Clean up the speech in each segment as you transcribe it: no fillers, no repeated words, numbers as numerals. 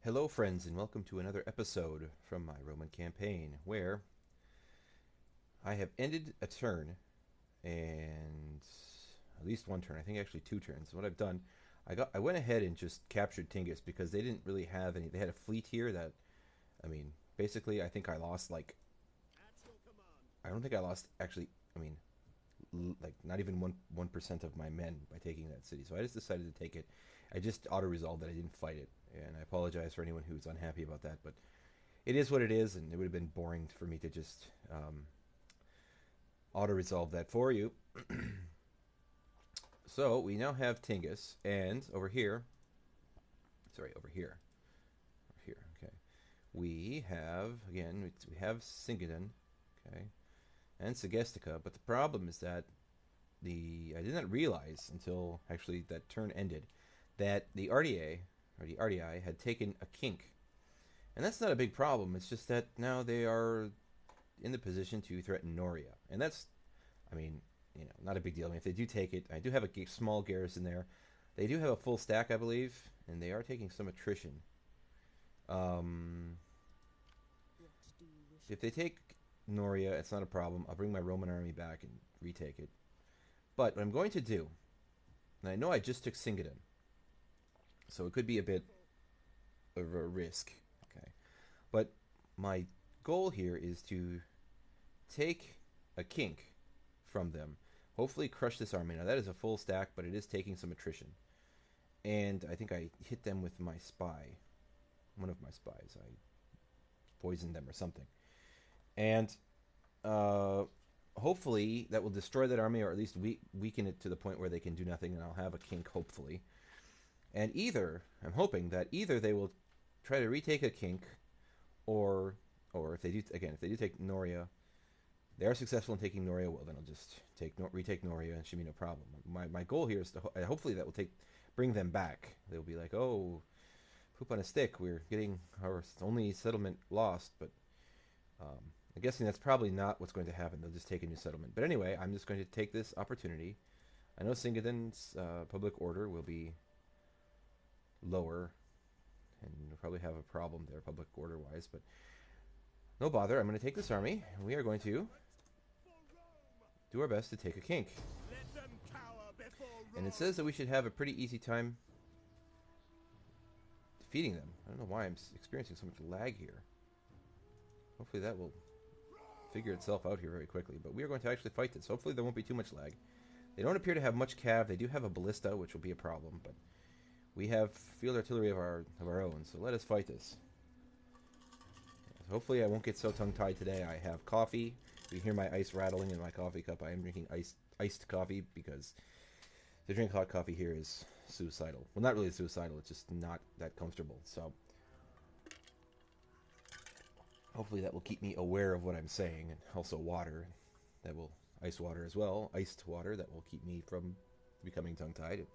Hello, friends, and welcome to another episode from my Roman campaign, where I have ended a turn, and at least one turn. I think actually two turns. What I've done, I went ahead and just captured Tingis because they didn't really have any. They had a fleet here that, basically, I think I lost like I don't think I lost actually. Like not even 1% of my men by taking that city. So I just decided to take it. I just auto resolved that I didn't fight it, and I apologize for anyone who's unhappy about that. But it is what it is, and it would have been boring for me to just auto resolve that for you. So we now have Tingus, and over here, over here. Okay, we have again we have Singadon, okay, and Segestica. But the problem is that I did not realize until actually that turn ended that the Ardiaei or the Ardiaei had taken a kink, and that's not a big problem. It's just that now they are in the position to threaten Noria, and that's, not a big deal. I mean, if they do take it, I do have a small garrison there. They do have a full stack, I believe, and they are taking some attrition. Um, if they take Noria, it's not a problem. I'll bring my Roman army back and retake it. But what I'm going to do, and I know I just took Singadon, so it could be a bit of a risk. Okay, but my goal here is to take a kink from them. Hopefully, crush this army. Now that is a full stack, but it is taking some attrition. And I think I hit them with my spy, one of my spies. I poisoned them or something, and hopefully that will destroy that army, or at least weaken it to the point where they can do nothing, and I'll have a kink, hopefully. And I'm hoping that either they will try to retake a kink, or if they do take Noria, they are successful in taking Noria, well then I'll just retake Noria, and it should be no problem. My goal here is to hopefully that will bring them back. They'll be like, oh, poop on a stick, we're getting our only settlement lost, but I'm guessing that's probably not what's going to happen. They'll just take a new settlement. But anyway, I'm just going to take this opportunity. I know Singadon's public order will be lower, and we'll probably have a problem there, public order-wise, but no bother. I'm going to take this army, and we are going to do our best to take a kink. And it says that we should have a pretty easy time defeating them. I don't know why I'm experiencing so much lag here. Hopefully that will figure itself out here very quickly. But we are going to actually fight this. Hopefully there won't be too much lag. They don't appear to have much cav. They do have a ballista, which will be a problem, but we have field artillery of our own, so let us fight this. Hopefully I won't get so tongue-tied today. I have coffee. You hear my ice rattling in my coffee cup. I am drinking iced coffee because to drink hot coffee here is suicidal. Well, not really suicidal. It's just not that comfortable. So hopefully that will keep me aware of what I'm saying, and also water. That will ice water as well. Iced water that will keep me from becoming tongue-tied.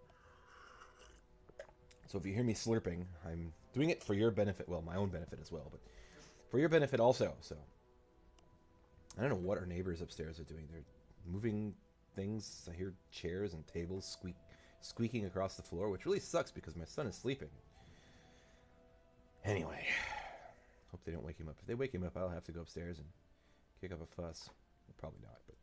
So if you hear me slurping, I'm doing it for your benefit. Well, my own benefit as well, but for your benefit also. So I don't know what our neighbors upstairs are doing. They're moving things. I hear chairs and tables squeaking across the floor, which really sucks because my son is sleeping. Anyway, hope they don't wake him up. If they wake him up, I'll have to go upstairs and kick up a fuss. Well, probably not, but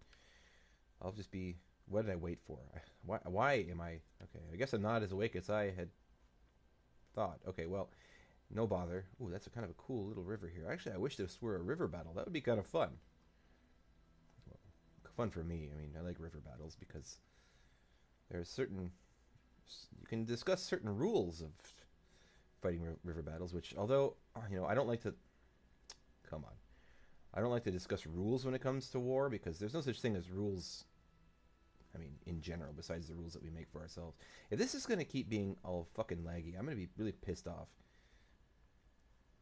I'll just be... What did I wait for? Why am I... Okay, I guess I'm not as awake as I had thought. Okay, well, no bother. Ooh, that's kind of a cool little river here. Actually, I wish this were a river battle. That would be kind of fun. Well, fun for me. I mean, I like river battles because there's certain... You can discuss certain rules of fighting river battles, which, although, I don't like to... Come on. I don't like to discuss rules when it comes to war because there's no such thing as rules... in general, besides the rules that we make for ourselves. If this is going to keep being all fucking laggy, I'm going to be really pissed off.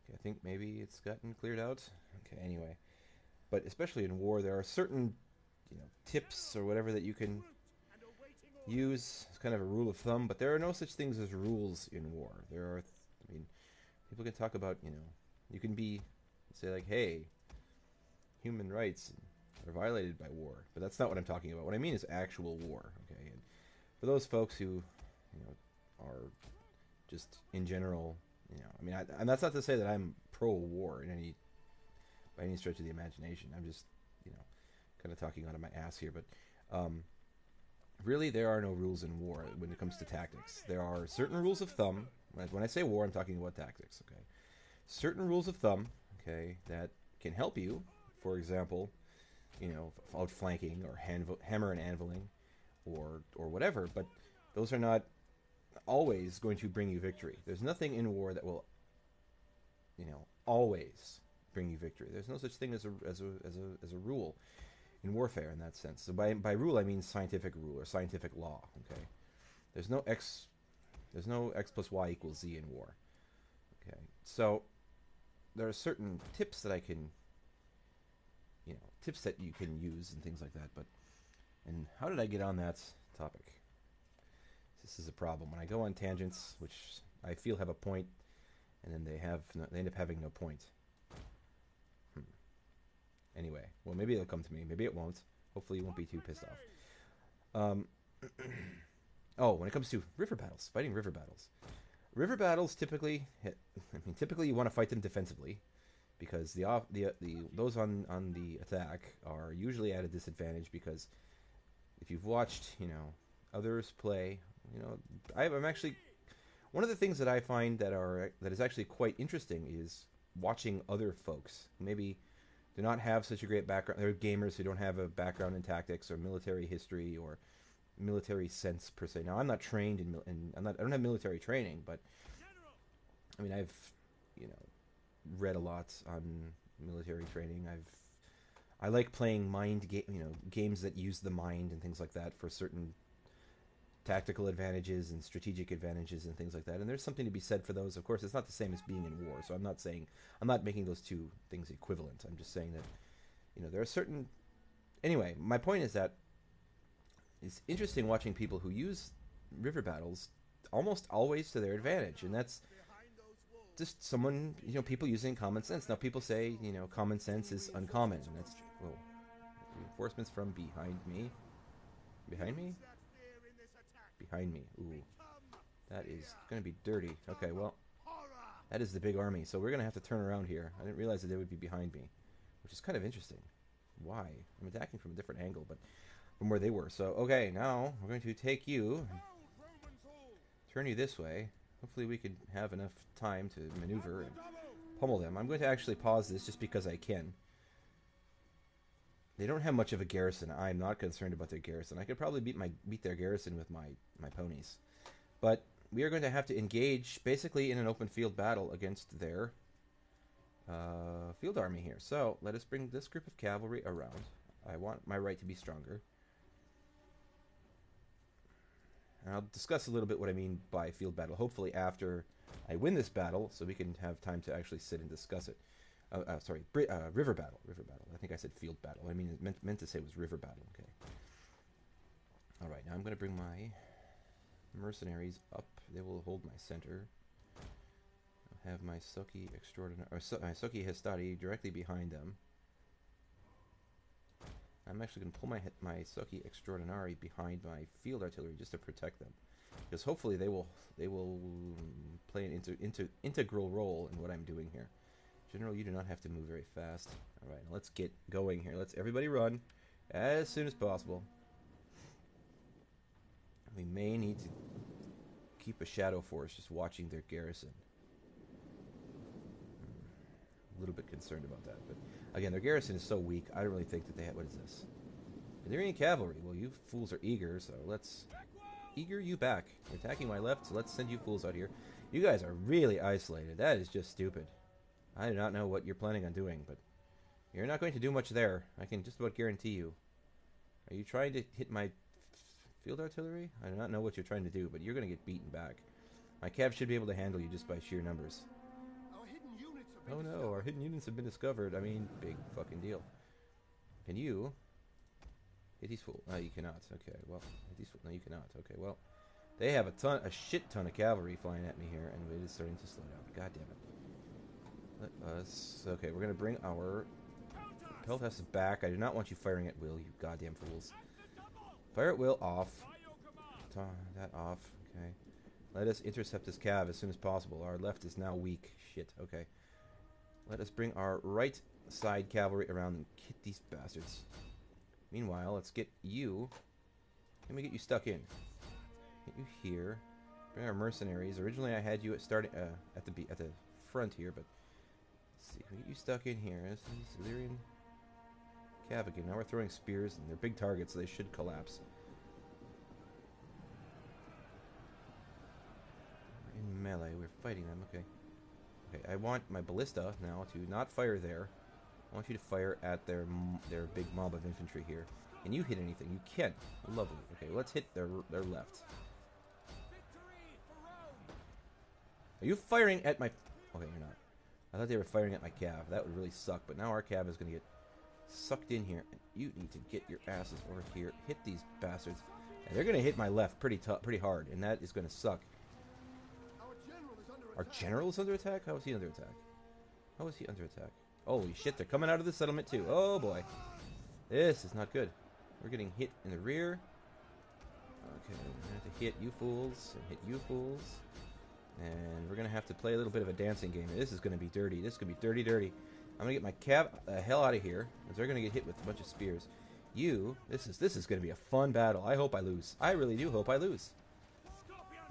Okay, I think maybe it's gotten cleared out. Okay, anyway. But especially in war, there are certain, tips or whatever that you can use. It's kind of a rule of thumb, but there are no such things as rules in war. There are, people can talk about, you can say like, hey, human rights are violated by war, but that's not what I'm talking about. What I mean is actual war. Okay, and for those folks who, are just in general I mean, and that's not to say that I'm pro-war by any stretch of the imagination. I'm just, kind of talking out of my ass here. But really, there are no rules in war when it comes to tactics. There are certain rules of thumb. When I say war, I'm talking about tactics. Okay, certain rules of thumb. Okay, that can help you. For example, outflanking or hammer and anviling, or whatever. But those are not always going to bring you victory. There's nothing in war that will, always bring you victory. There's no such thing as a rule in warfare in that sense. So by rule I mean scientific rule or scientific law. Okay, there's no x plus y equals z in war. Okay, so there are certain tips that I can, tips that you can use and things like that. And how did I get on that topic? This is a problem when I go on tangents, which I feel have a point, and then they end up having no point. Anyway, well, maybe it'll come to me. Maybe it won't. Hopefully you won't be too pissed off. When it comes to river battles, fighting river battles. River battles typically you want to fight them defensively, because those on the attack are usually at a disadvantage, because if you've watched, others play, I'm actually, one of the things that I find that is actually quite interesting is watching other folks who maybe do not have such a great background. They're gamers who don't have a background in tactics or military history or military sense per se. Now, I'm not trained I don't have military training, but I mean, I've read a lot on military training. I like playing games that use the mind and things like that for certain tactical advantages and strategic advantages and things like that. And there's something to be said for those. Of course, it's not the same as being in war, so I'm not making those two things equivalent. I'm just saying that, there are certain... Anyway, my point is that it's interesting watching people who use river battles almost always to their advantage, and that's just someone, people using common sense. Now, people say, common sense is uncommon, and that's... Whoa. Reinforcements from behind me? Behind me? Behind me. Ooh. That is going to be dirty. Okay, well, that is the big army. So we're going to have to turn around here. I didn't realize that they would be behind me, which is kind of interesting. Why? I'm attacking from a different angle, but from where they were. So, okay, now we're going to take you, turn you this way. Hopefully we can have enough time to maneuver and pummel them. I'm going to actually pause this just because I can. They don't have much of a garrison. I'm not concerned about their garrison. I could probably beat their garrison with my ponies. But we are going to have to engage basically in an open field battle against their field army here. So let us bring this group of cavalry around. I want my right to be stronger. And I'll discuss a little bit what I mean by field battle, hopefully after I win this battle, so we can have time to actually sit and discuss it. River battle. River battle. I think I said field battle. I mean, meant to say it was river battle. Okay. All right. Now I'm going to bring my mercenaries up. They will hold my center. I'll have my Soki extraordinary, or my Soki Hestari directly behind them. I'm actually going to pull my Soki Extraordinari behind my field artillery just to protect them, because hopefully they will play an integral role in what I'm doing here. General, you do not have to move very fast. All right, now let's get going here. Let's everybody run as soon as possible. We may need to keep a shadow force just watching their garrison. A little bit concerned about that, but again, their garrison is so weak. I don't really think that they have... What is this? Ardiaei cavalry. Well, you fools are eager, so let's eager you back. You're attacking my left, so let's send you fools out here. You guys are really isolated. That is just stupid. I do not know what you're planning on doing, but you're not going to do much there. I can just about guarantee you. Are you trying to hit my field artillery? I do not know what you're trying to do, but you're going to get beaten back. My cav should be able to handle you just by sheer numbers. Oh no, our hidden units have been discovered. I mean, big fucking deal. Can you hit these fools? No, you cannot. Okay, well, hit these fools. No, you cannot. Okay, well, they have a shit ton of cavalry flying at me here, and it is starting to slow down. God damn it. Let us... Okay, we're going to bring our Peltasts back. I do not want you firing at will, you goddamn fools. Fire at will off. That off. Okay. Let us intercept this cav as soon as possible. Our left is now weak. Shit, okay. Let us bring our right side cavalry around and hit these bastards. Meanwhile, let's get you... Can we get you stuck in? Get you here. Bring our mercenaries. Originally I had you at the front here, but... Let's see, we get you stuck in here. This is Illyrian cav again. Now we're throwing spears, and they're big targets, so they should collapse. In melee, we're fighting them, okay. Okay, I want my ballista now to not fire there. I want you to fire at their big mob of infantry here. Can you hit anything? You can. Lovely. Okay, let's hit their left. Are you firing at my... Okay, you're not. I thought they were firing at my cav. That would really suck, but now our cav is going to get sucked in here. And you need to get your asses over here. Hit these bastards. And they're going to hit my left pretty hard, and that is going to suck. Our general is under attack? How is he under attack? How is he under attack? Holy shit, they're coming out of the settlement too. Oh boy. This is not good. We're getting hit in the rear. Okay, we're going to have to hit you fools and hit you fools. And we're going to have to play a little bit of a dancing game. This is going to be dirty. This is going to be dirty, dirty. I'm going to get my cav the hell out of here, because they're going to get hit with a bunch of spears. You, this is going to be a fun battle. I hope I lose. I really do hope I lose.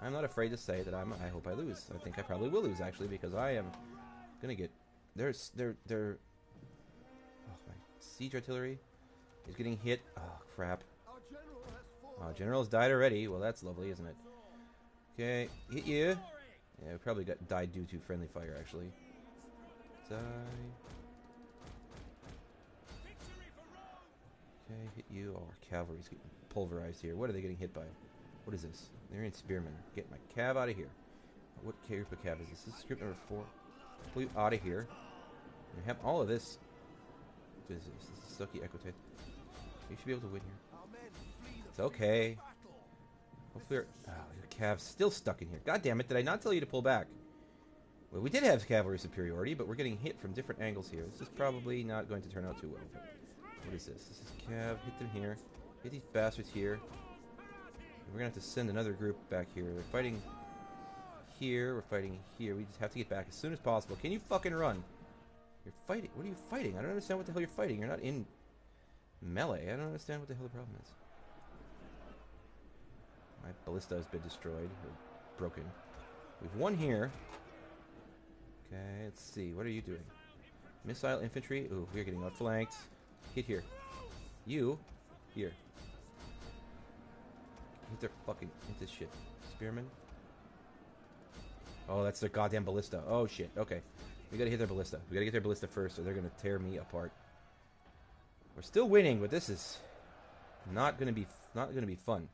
I'm not afraid to say that I hope I lose. I think I probably will lose, actually, because I am going to get... Oh, my siege artillery is getting hit. Oh, crap. Oh, general's died already. Well, that's lovely, isn't it? Okay, hit you. Yeah, we probably died due to friendly fire, actually. Die. Okay, hit you. Oh, our cavalry's getting pulverized here. What are they getting hit by? What is this? They're in spearmen. Get my cav out of here. What group of cav is this? This is group number 4. Pull you out of here. We have all of this. What is this? This is Sucky Equite. You should be able to win here. It's okay. Hopefully your cav's still stuck in here. God damn it, did I not tell you to pull back? Well, we did have cavalry superiority, but we're getting hit from different angles here. This is probably not going to turn out too well. What is this? This is cav. Hit them here. Hit these bastards here. We're going to have to send another group back here. They're fighting here. We're fighting here. We just have to get back as soon as possible. Can you fucking run? You're fighting. What are you fighting? I don't understand what the hell you're fighting. You're not in melee. I don't understand what the hell the problem is. My ballista has been destroyed. Or broken. We've won here. Okay, let's see. What are you doing? Missile infantry. Ooh, we're getting outflanked. Hit here. You. Here. Hit their fucking... Hit this shit. Spearmen. Oh, that's their goddamn ballista. Oh, shit. Okay. We gotta hit their ballista. We gotta get their ballista first, or they're gonna tear me apart. We're still winning, but this is not gonna be fun.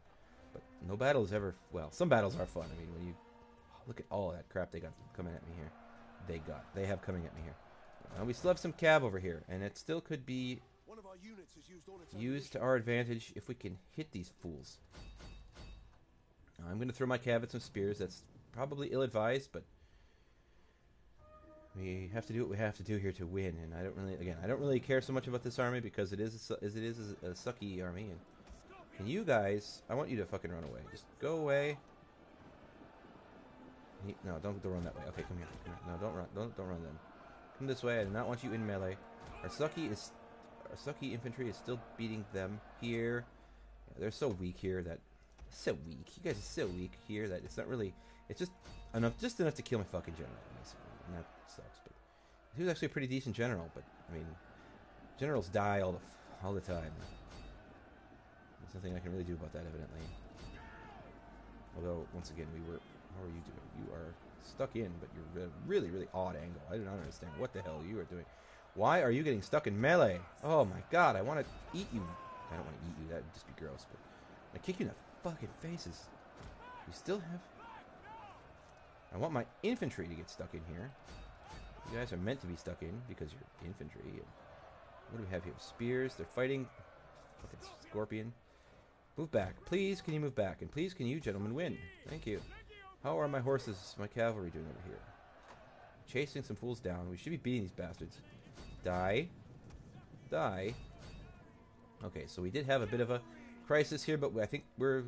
But no battle is ever... Well, some battles are fun. I mean, when you... Look at all that crap they got coming at me here. They have coming at me here. We still have some cav over here, and it still could be used to our advantage if we can hit these fools. I'm going to throw my cav at some spears. That's probably ill-advised, but we have to do what we have to do here to win. And I don't really care so much about this army because it is a sucky army. And can you guys? I want you to fucking run away. Just go away. No, don't run that way. Okay, come here. Come here. No, don't run. Don't run then. Come this way. I do not want you in melee. Our sucky infantry is still beating them here. Yeah, they're so weak here that so weak. You guys are so weak here that it's not really. It's just enough to kill my fucking general, basically. And that sucks. But he was actually a pretty decent general. But I mean, generals die all the time. There's nothing I can really do about that, evidently. Although, once again, how are you doing? You are stuck in, but you're at a really, really odd angle. I do not understand what the hell you are doing. Why are you getting stuck in melee? Oh my god, I want to eat you. I don't want to eat you. That would just be gross. But I kick you in the fucking faces. You still have... I want my infantry to get stuck in here. You guys are meant to be stuck in because you're infantry. What do we have here? Spears. They're fighting. Fucking scorpion. Move back. Please, can you move back? And please, can you gentlemen win? Thank you. How are my horses, my cavalry doing over here? Chasing some fools down. We should be beating these bastards. Die. Die. Okay, so we did have a bit of a crisis here, but I think we're...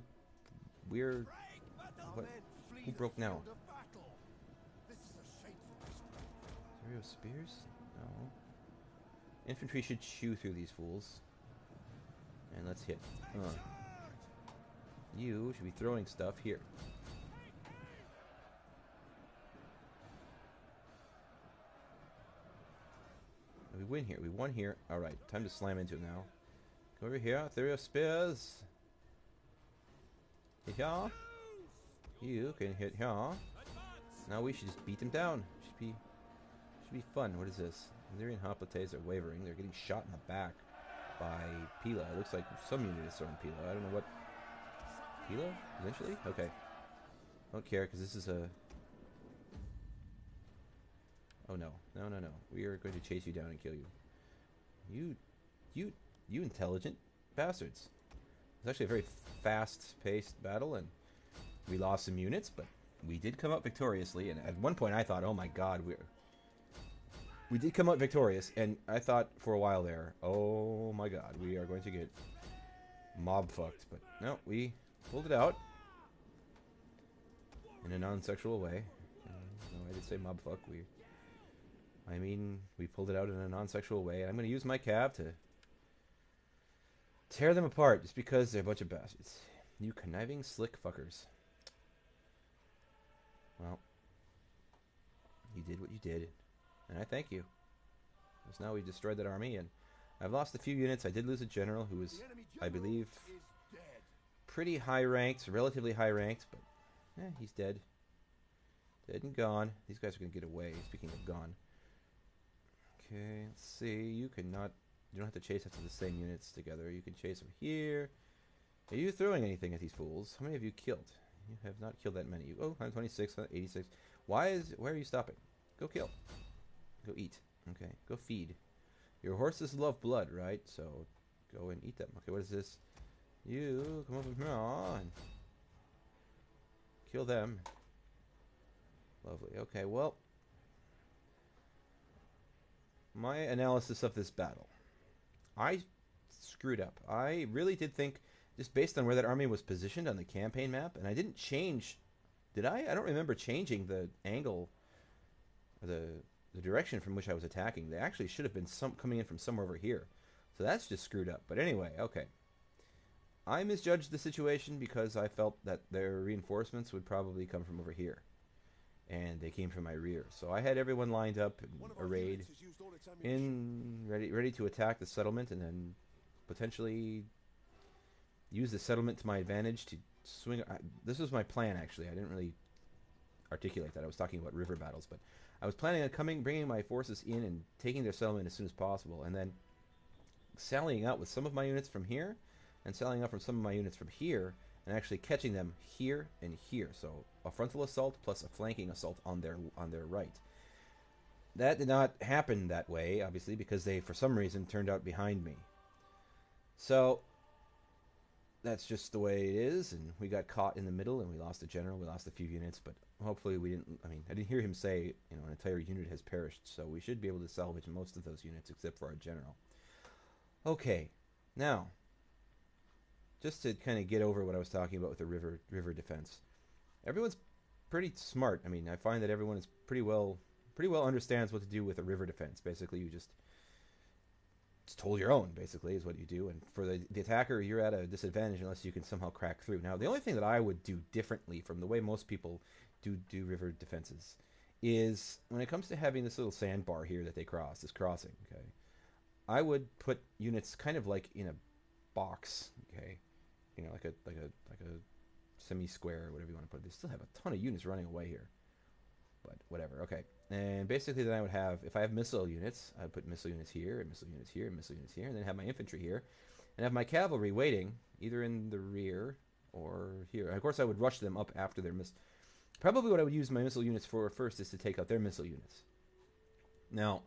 What? Who broke now? Zero spears? No. Infantry should chew through these fools. And let's hit. You should be throwing stuff here. We win here. We won here. Alright, time to slam into him now. Come over here. Throw spears. Hit here. You can hit here. Now we should just beat them down. Should be fun. What is this? Illyrian hoplites are wavering. They're getting shot in the back by Pila. It looks like some unit is throwing Pila. I don't know what. Pila? Eventually? Okay. Don't care because this is a. Oh no. No. We are going to chase you down and kill you. You intelligent bastards. It's actually a very fast-paced battle, and we lost some units, but we did come out victoriously. And at one point, I thought, "Oh my God, we did come out victorious." And I thought for a while there, "Oh my God, we are going to get mob fucked." But no, we pulled it out in a non-sexual way. No, I did say mob fuck. We pulled it out in a non-sexual way, and I'm going to use my cav to tear them apart just because they're a bunch of bastards. You conniving slick fuckers. Well, you did what you did, and I thank you. Because now we've destroyed that army, and I've lost a few units. I did lose a general who was, I believe, pretty high ranked, relatively high ranked, but he's dead. Dead and gone. These guys are going to get away, speaking of gone. Okay, let's see. You don't have to chase after the same units together. You can chase them here. Are you throwing anything at these fools? How many have you killed? You have not killed that many. Oh, 126, 186. Why are you stopping? Go kill. Go eat. Okay, go feed. Your horses love blood, right? So go and eat them. Okay, what is this? You come over here and kill them. Lovely. Okay, well, my analysis of this battle. I screwed up. I really did think, just based on where that army was positioned on the campaign map, and I didn't change. Did I? I don't remember changing the angle, or the direction from which I was attacking. They actually should have been coming in from somewhere over here. So that's just screwed up. But anyway, okay. I misjudged the situation because I felt that their reinforcements would probably come from over here. And they came from my rear. So I had everyone lined up and arrayed, ready to attack the settlement, and then potentially use the settlement to my advantage to swing. This was my plan, actually. I didn't really articulate that. I was talking about river battles, but I was planning on bringing my forces in and taking their settlement as soon as possible, and then sallying out with some of my units from here, and sallying out from some of my units from here, and actually catching them here and here. So a frontal assault plus a flanking assault on their right. That did not happen that way, obviously, because they, for some reason, turned out behind me. So that's just the way it is, and we got caught in the middle, and we lost a general, we lost a few units, but hopefully we didn't. I didn't hear him say, an entire unit has perished, so we should be able to salvage most of those units except for our general. Okay, now, just to kind of get over what I was talking about with the river defense. Everyone's pretty smart. I find that everyone is pretty well understands what to do with a river defense. Basically, you just hold your own, basically, is what you do. And for the attacker, you're at a disadvantage unless you can somehow crack through. Now, the only thing that I would do differently from the way most people do river defenses is when it comes to having this little sandbar here that they cross, this crossing, okay, I would put units kind of like in a box, okay, like a semi-square or whatever you want to put it. They still have a ton of units running away here, but whatever. Okay, and basically then I would have, if I have missile units, I would put missile units here, and missile units here, and missile units here, and then have my infantry here, and have my cavalry waiting either in the rear or here. And of course, I would rush them up after their Probably what I would use my missile units for first is to take out their missile units. Now,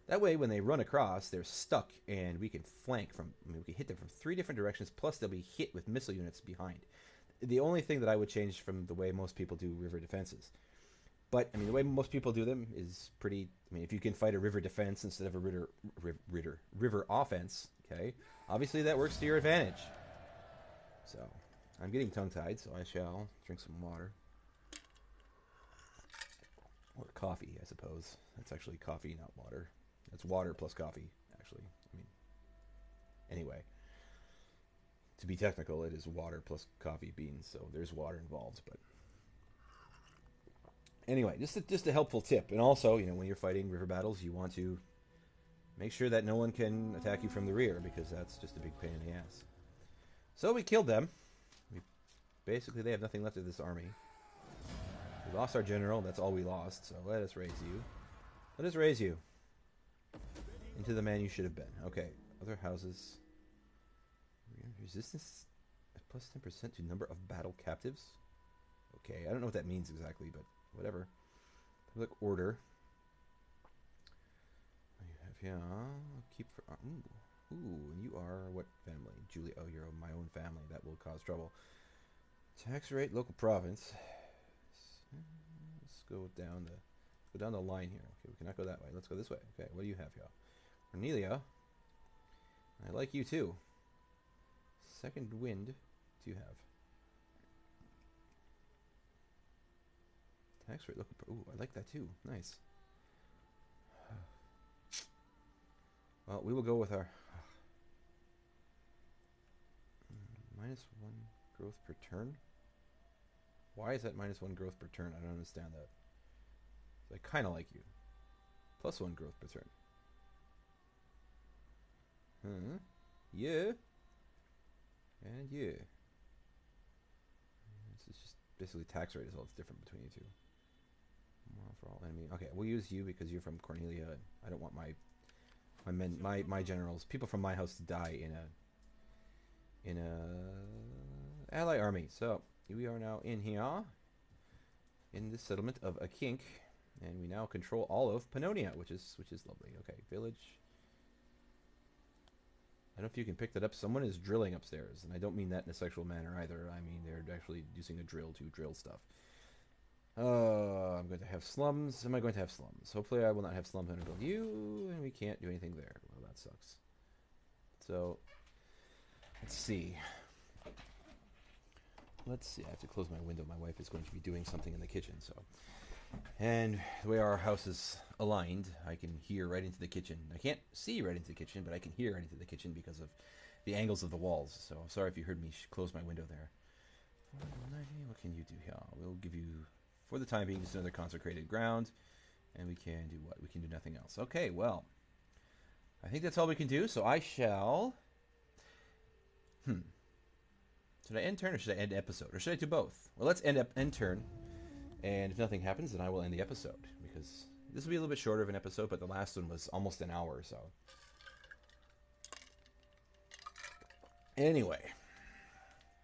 that way, when they run across, they're stuck, and we can flank from. We can hit them from 3 different directions. Plus, they'll be hit with missile units behind. The only thing that I would change from the way most people do river defenses, but the way most people do them is pretty. If you can fight a river defense instead of a river offense, okay, obviously that works to your advantage. So, I'm getting tongue-tied, so I shall drink some water. Or coffee, I suppose. That's actually coffee, not water. That's water plus coffee, actually. I mean, anyway. To be technical, it is water plus coffee beans, so there's water involved. But anyway, just a helpful tip. And also, when you're fighting river battles, you want to make sure that no one can attack you from the rear, because that's just a big pain in the ass. So we killed them. Basically, they have nothing left of this army. We lost our general. That's all we lost. So let us raise you. Let us raise you into the man you should have been. Okay. Other houses. Resistance at plus 10% to number of battle captives. Okay. I don't know what that means exactly, but whatever. Public order. You have here. Keep for. Ooh, and you are what family? Julie. Oh, you're of my own family. That will cause trouble. Tax rate, local province. Let's go down the line here. Okay, we cannot go that way. Let's go this way. Okay, what do you have here? Cornelia. I like you too. Second wind. What do you have? Tax rate, local. Ooh, I like that too. Nice. Well, we will go with our -1 growth per turn. Why is that -1 growth per turn? I don't understand that. So I kind of like you. +1 growth per turn. Huh? Yeah. And yeah. This is just basically tax rate is all that's different between you two. Moral for all enemy. Okay, we'll use you because you're from Cornelia. And I don't want my generals, people from my house, to die in a ally army. So we are now in here in the settlement of Akink, and we now control all of Pannonia, which is lovely. Okay, village. I don't know if you can pick that up. Someone is drilling upstairs, and I don't mean that in a sexual manner either. I mean they're actually using a drill to drill stuff. I'm going to have slums. Am I going to have slums? Hopefully I will not have slums under build you, and we can't do anything there. Well, that sucks. So, let's see. I have to close my window. My wife is going to be doing something in the kitchen, so. And the way our house is aligned, I can hear right into the kitchen. I can't see right into the kitchen, but I can hear right into the kitchen because of the angles of the walls. So I'm sorry if you heard me close my window there. What can you do here? We'll give you, for the time being, just another consecrated ground. And we can do what? We can do nothing else. Okay, well. I think that's all we can do, so I shall... Should I end turn or should I end episode? Or should I do both? Well, let's end turn. And if nothing happens, then I will end the episode. Because this will be a little bit shorter of an episode, but the last one was almost an hour or so. Anyway.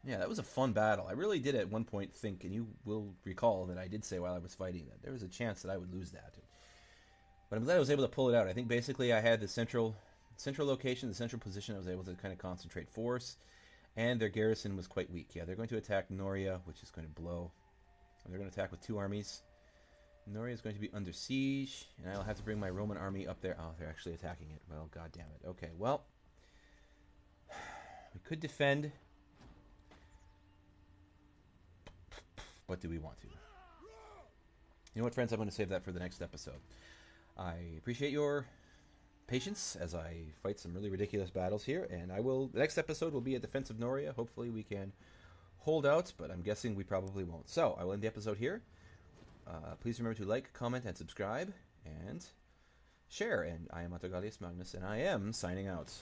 Yeah, that was a fun battle. I really did at one point think, and you will recall that I did say while I was fighting that there was a chance that I would lose that. But I'm glad I was able to pull it out. I think basically I had the central location, the central position. I was able to kind of concentrate force. And their garrison was quite weak. Yeah, they're going to attack Noria, which is going to blow. And they're going to attack with 2 armies. Noria is going to be under siege, and I'll have to bring my Roman army up there. Oh, they're actually attacking it. Well, god damn it. Okay, well. We could defend. But do we want to? You know what, friends? I'm going to save that for the next episode. I appreciate your patience as I fight some really ridiculous battles here, and the next episode will be a defense of Noria. Hopefully we can hold out, but I'm guessing we probably won't. So I will end the episode here. Please remember to like, comment, and subscribe, and share. And I am Ahdohgahlius Magnus, and I am signing out.